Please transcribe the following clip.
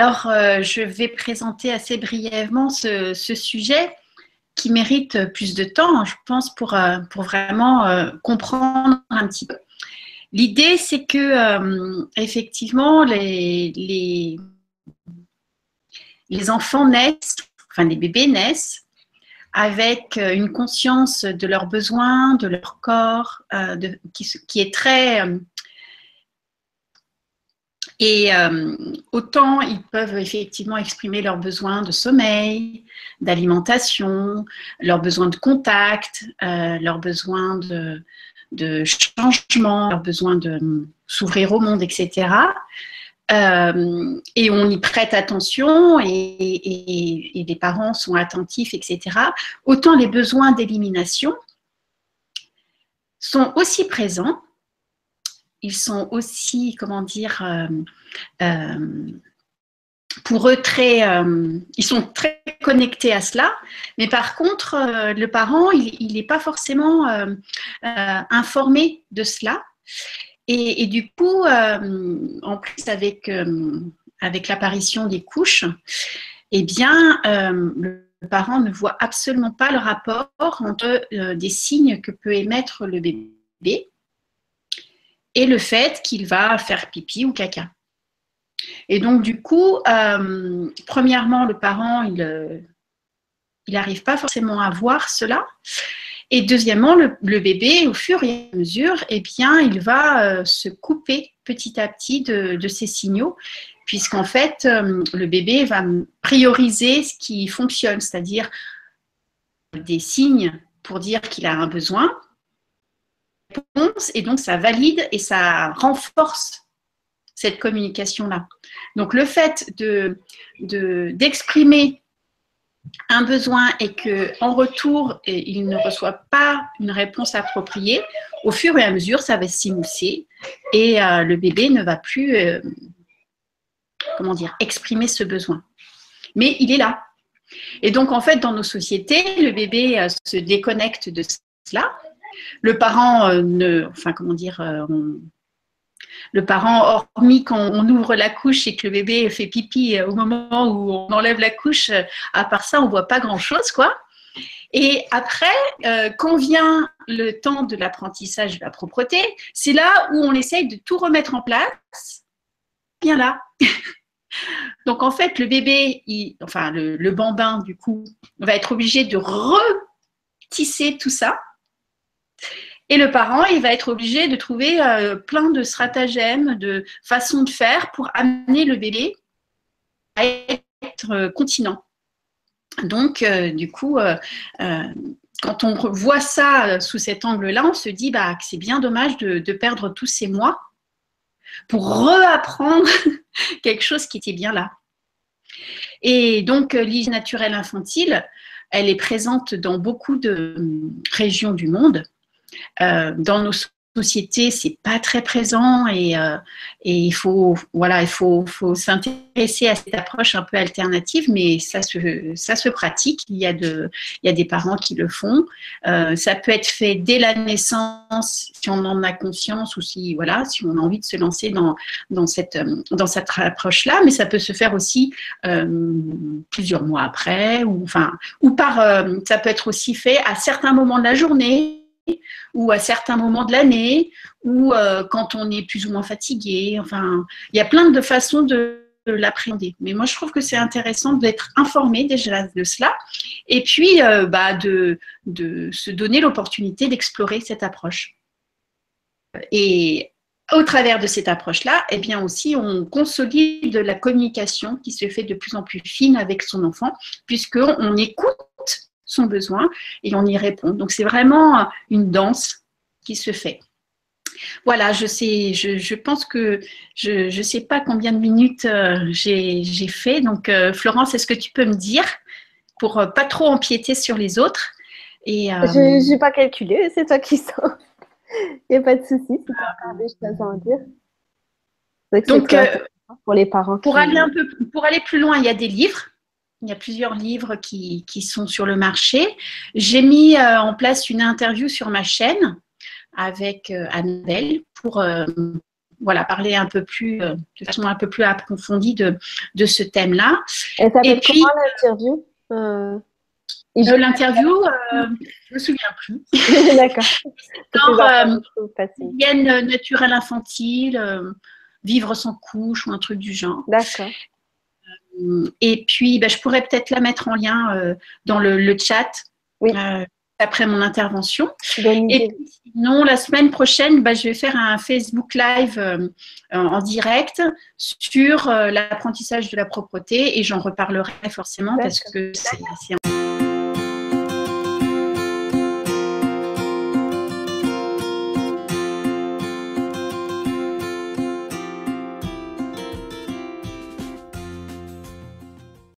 alors je vais présenter assez brièvement ce sujet qui mérite plus de temps, je pense, pour vraiment comprendre un petit peu. L'idée, c'est que effectivement, les enfants naissent, enfin les bébés naissent avec une conscience de leurs besoins, de leur corps, qui est très... autant ils peuvent effectivement exprimer leurs besoins de sommeil, d'alimentation, leurs besoins de contact, leurs besoins de changement, leurs besoins de s'ouvrir au monde, etc. Et on y prête attention et les parents sont attentifs, etc. Autant les besoins d'élimination sont aussi présents. Ils sont aussi, comment dire, pour eux ils sont très connectés à cela, mais par contre, le parent, il n'est pas forcément informé de cela. Et du coup, en plus avec l'apparition des couches, eh bien, le parent ne voit absolument pas le rapport entre des signes que peut émettre le bébé et le fait qu'il va faire pipi ou caca. Et donc, du coup, premièrement, le parent, il n'arrive pas forcément à voir cela. Et deuxièmement, le bébé, au fur et à mesure, eh bien, il va se couper petit à petit de ces signaux, puisqu'en fait, le bébé va prioriser ce qui fonctionne, c'est-à-dire des signes pour dire qu'il a un besoin, et donc ça valide et ça renforce cette communication-là. Donc le fait d'exprimer un besoin et qu'en retour, il ne reçoit pas une réponse appropriée, au fur et à mesure, ça va s'émousser et le bébé ne va plus, comment dire, exprimer ce besoin. Mais il est là. Et donc, en fait, dans nos sociétés, le bébé se déconnecte de cela. Le parent le parent, hormis quand on ouvre la couche et que le bébé fait pipi au moment où on enlève la couche, à part ça, on ne voit pas grand-chose, quoi. Et après, quand vient le temps de l'apprentissage de la propreté, c'est là où on essaye de tout remettre en place, bien là. Donc, en fait, le bébé, le bambin, du coup, va être obligé de retisser tout ça. Et le parent, il va être obligé de trouver plein de stratagèmes, de façons de faire pour amener le bébé à être continent. Donc, du coup, quand on voit ça sous cet angle-là, on se dit que c'est bien dommage de perdre tous ces mois pour réapprendre quelque chose qui était bien là. Et donc, l'hygiène naturelle infantile, elle est présente dans beaucoup de régions du monde. Dans nos sociétés, c'est pas très présent et il faut s'intéresser à cette approche un peu alternative, mais ça se pratique. Il y a des parents qui le font. Ça peut être fait dès la naissance si on en a conscience ou si on a envie de se lancer dans cette approche-là, mais ça peut se faire aussi plusieurs mois après ça peut être aussi fait à certains moments de la journée ou à certains moments de l'année, ou quand on est plus ou moins fatigué. Enfin, il y a plein de façons de l'appréhender. Mais moi, je trouve que c'est intéressant d'être informé déjà de cela, et puis de se donner l'opportunité d'explorer cette approche. Et au travers de cette approche-là, eh bien aussi, on consolide la communication qui se fait de plus en plus fine avec son enfant, puisqu'on écoute son besoin et on y répond. Donc, c'est vraiment une danse qui se fait. Voilà, je pense que je sais pas combien de minutes j'ai fait. Donc, Florence, est-ce que tu peux me dire, pour pas trop empiéter sur les autres Je n'ai pas calculé, c'est toi qui sens. Il n'y a pas de souci, si tu as encore des choses à en dire. C'est donc, très intéressant pour les parents pour aller plus loin, il y a des livres. Il y a plusieurs livres qui sont sur le marché. J'ai mis en place une interview sur ma chaîne avec Annabelle pour voilà, parler un peu plus, de façon un peu plus approfondie de ce thème-là. Et ça Et peut puis, comment l'interview de l'interview, je me souviens plus. D'accord. Genre, hygiène naturelle infantile, vivre sans couche ou un truc du genre. D'accord. Et puis, je pourrais peut-être la mettre en lien dans le chat. Oui. Après mon intervention. Bonne idée. Et puis, sinon, la semaine prochaine, je vais faire un Facebook Live en direct sur l'apprentissage de la propreté et j'en reparlerai forcément parce que c'est